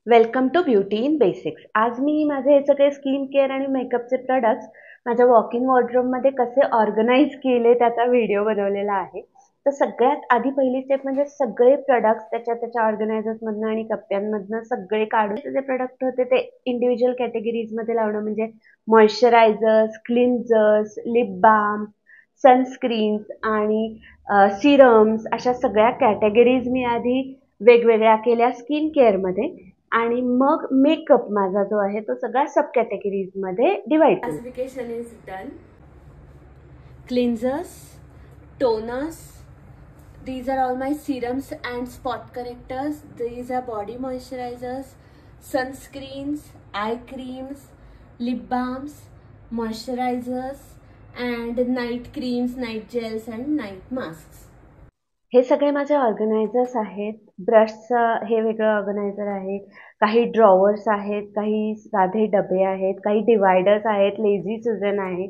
Welcome to beauty in basics. आज मी माझे हे सगळे स्किन केअर आणि मेकअपचे प्रॉडक्ट्स माझ्या वॉक इन वॉर्डरोबमध्ये कसे ऑर्गनाइज केले त्याचा व्हिडिओ बनवलेला आहे. तर सगळ्यात आधी पहिली स्टेप म्हणजे सगळे प्रॉडक्ट्स त्याच्या ऑर्गनायझर्समधनं आणि कप्प्यांमधनं सगळे काढून जे प्रॉडक्ट होते ते इंडिव्हिज्युअल कॅटेगरीजमध्ये लावणं, म्हणजे मॉइश्चरायझर्स, क्लिन्झर्स, लिप बाम, सनस्क्रीन्स आणि सिरम्स अशा सगळ्या कॅटेगरीज मी आधी वेगवेगळ्या केल्या स्किन केअरमध्ये. आणि मग मेकअप माझा जो आहे तो सगळा सब कॅटेगरीज मध्ये डिवाइड केला. Classification is done. Cleansers, toners, these are all my serums and spot correctors. These are body moisturizers, sunscreens, eye creams, lip balms, moisturizers, and night creams, night gels, and night masks. हे सगळे माझे organisers आहेत. ब्रशचं हे वेगळं organiser आहे, काही drawers आहेत, काही साधे डबे आहेत, काही डिवायडर्स आहेत, लेझी सुजन आहे,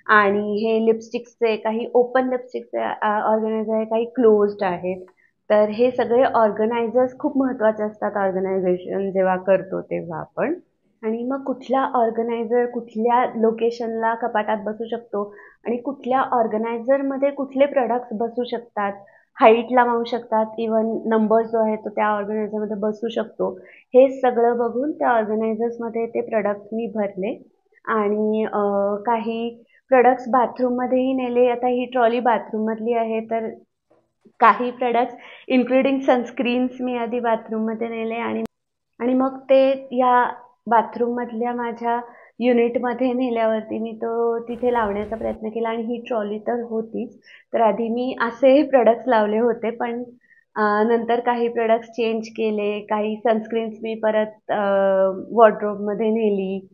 आणि हे लिपस्टिक्सचे काही ओपन लिपस्टिकचे ऑर्गनायझर आहे, काही क्लोज्ड आहेत. तर हे सगळे ऑर्गनायझर्स खूप महत्त्वाचे असतात ऑर्गनायझेशन जेव्हा करतो तेव्हा आपण. आणि मग कुठला ऑर्गनायझर कुठल्या लोकेशनला कपाटात बसू शकतो आणि कुठल्या ऑर्गनायझरमध्ये कुठले प्रोडक्ट्स बसू शकतात, हाईटला मावू शकतात, इवन नंबर जो आहे तो त्या ऑर्गनायझरमध्ये बसू शकतो, हे सगळं बघून त्या ऑर्गनायझर्समध्ये ते प्रोडक्ट्स मी भरले. आणि काही प्रोडक्ट्स बाथरूममध्येही नेले. आता ही ट्रॉली बाथरूममधली आहे, तर काही प्रोडक्ट्स इन्क्लुडिंग सनस्क्रीन्स मी आधी बाथरूममध्ये नेले आणि आणि मग ते या बाथरूममधल्या माझ्या युनिटमध्ये नेल्यावरती मी तो तिथे लावण्याचा प्रयत्न केला. आणि ही ट्रॉली तर होतीच, तर आधी मी असे प्रोडक्ट्स लावले होते, पण नंतर काही प्रोडक्ट्स चेंज केले, काही सनस्क्रीन्स मी परत वॉर्डरोबमध्ये नेली.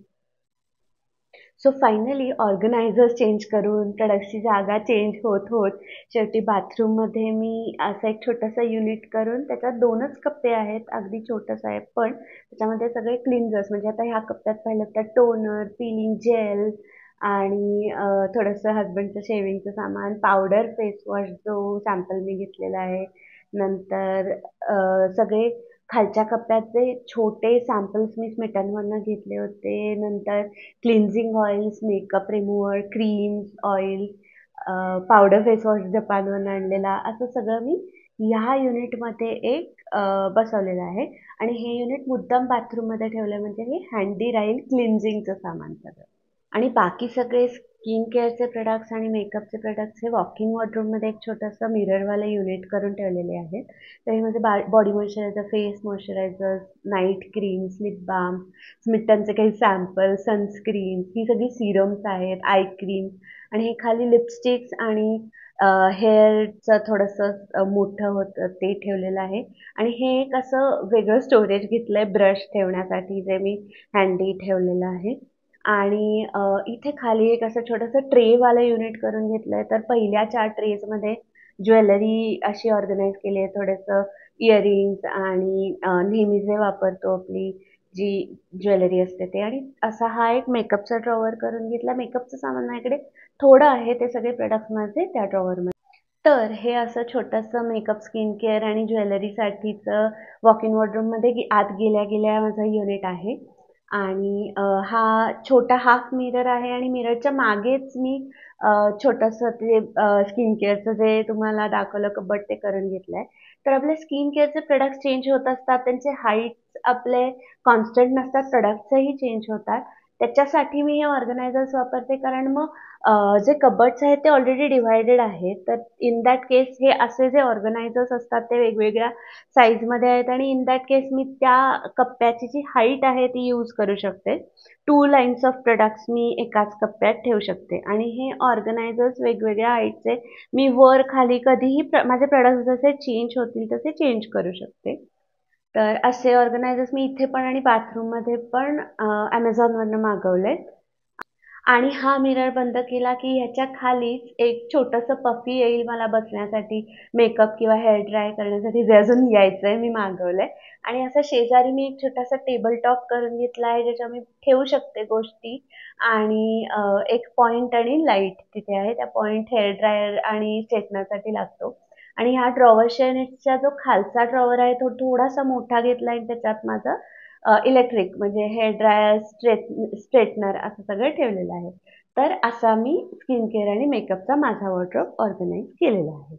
सो फायनली ऑर्गनायझर चेंज करून प्रोडक्ट्सची जागा चेंज होत होत शेवटी बाथरूममध्ये मी असं एक छोटंसं युनिट करून त्याच्यात 2च कप्पे आहेत, अगदी छोटंसं आहे, पण त्याच्यामध्ये सगळे क्लिन्झर्स, म्हणजे आता ह्या कप्प्यात पाहिलं तर टोनर, पीलिंग जेल आणि थोडंसं हसबंडचं शेविंगचं सामान, पावडर, फेस वॉश जो सॅम्पल मी घेतलेला आहे, नंतर सगळे खालच्या कप्प्यात जे छोटे सॅम्पल्स मी स्मिटनवरनं घेतले होते, नंतर cleansing oils, makeup remover, creams, oil, powder face wash जपानवरून आणलेला, असं सगळं मी ह्या युनिटमध्ये एक बसवलेलं आहे. आणि हे युनिट मुद्दाम बाथरूममध्ये ठेवलं म्हणजे हे हँडी राहील क्लिन्झिंगचं सामान सगळं. आणि बाकी सगळे स्किन केअरचे प्रोडक्ट्स आणि मेकअपचे प्रोडक्ट्स हे वॉक इन वॉर्डरोबमध्ये एक छोटंसं मिररवालं युनिट करून ठेवलेले आहेत. तर हे माझे body moisturiser, face moisturiser, night creams, lip balm, स्मिटनचे काही सॅम्पल, सनस्क्रीन, ही सगळी सिरम्स आहेत, आय क्रीम्स, आणि हे खाली लिपस्टिक्स आणि हेअरचं थोडंसं मोठं होतं ते ठेवलेलं आहे. आणि हे एक असं वेगळं स्टोरेज घेतलं आहे ब्रश ठेवण्यासाठी, जे मी हँडी ठेवलेलं आहे. आणि इथे खाली एक असं छोटंसं ट्रेवालं युनिट करून घेतलं आहे. तर पहिल्या 4 ट्रेजमध्ये ज्वेलरी अशी ऑर्गनाईज केली आहे, थोडंसं इयरिंग्स आणि नेहमी जे वापरतो आपली जी ज्वेलरी असते ते. आणि असा हा एक मेकअपचा ड्रॉवर करून घेतला. मेकअपचं सामान माझ्याकडे थोडं आहे, ते सगळे प्रोडक्ट्स माझे त्या ड्रॉवरमध्ये. तर हे असं छोटंसं मेकअप, स्किन केअर आणि ज्वेलरीसाठीचं वॉक इन वॉर्डरोबमध्ये आत गेल्या गेल्या माझं युनिट आहे. आणि हा छोटा हाफ मिरर आहे आणि मिररच्या मागेच मी छोटंसं ते स्किन केअरचं जे तुम्हाला दाखवलं कबट ते करून घेतलं आहे. तर आपले स्किन केअरचे प्रोडक्ट्स चेंज होत असतात, त्यांचे हाईट्स आपले कॉन्स्टंट नसतात, प्रोडक्ट्सही चेंज होतात. त्याच्यासाठी मी हे ऑर्गनायझर्स वापरते, कारण मग जे कबर्ड्स आहेत ते ऑलरेडी डिव्हायडेड आहेत. तर इन दॅट केस हे असे जे ऑर्गनायझर्स असतात ते वेगवेगळ्या साईजमध्ये आहेत, आणि इन दॅट केस मी त्या कप्प्याची जी हाईट आहे ती यूज करू शकते. 2 लाईन्स ऑफ प्रोडक्ट्स मी एकाच कप्प्यात ठेवू शकते. आणि हे ऑर्गनायझर्स वेगवेगळ्या हाईटचे मी वर खाली कधीही माझे प्रोडक्ट्स जसे चेंज होतील तसे चेंज करू शकते. तर असे ऑर्गनायझर्स मी इथे पण आणि बाथरूममध्ये पण ॲमेझॉनवरनं मागवले. आणि हा मिरर बंद केला की ह्याच्या खालीच एक छोटंसं पफी येईल मला बसण्यासाठी, मेकअप किंवा हेअर ड्राय करण्यासाठी, जे अजून यायचं आहे, मी मागवलं आहे. आणि असं शेजारी मी एक छोटासा टेबल टॉप करून घेतला आहे, ज्याच्यावर मी ठेवू शकते गोष्टी. आणि एक पॉइंट आणि लाईट तिथे आहे. त्या पॉइंट हेअर ड्रायर आणि स्ट्रेटनरसाठी लागतो. आणि ह्या ड्रॉवर शेनेटचा जो खालचा ड्रॉवर आहे तो थोडासा मोठा घेतला आहे, त्याच्यात माझं इलेक्ट्रिक म्हणजे हेअर ड्रायर, स्ट्रेटनर असं सगळं ठेवलेलं आहे. तर असा मी स्किन केअर आणि मेकअपचा माझा वॉर्डरोब ऑर्गनाईज केलेला आहे.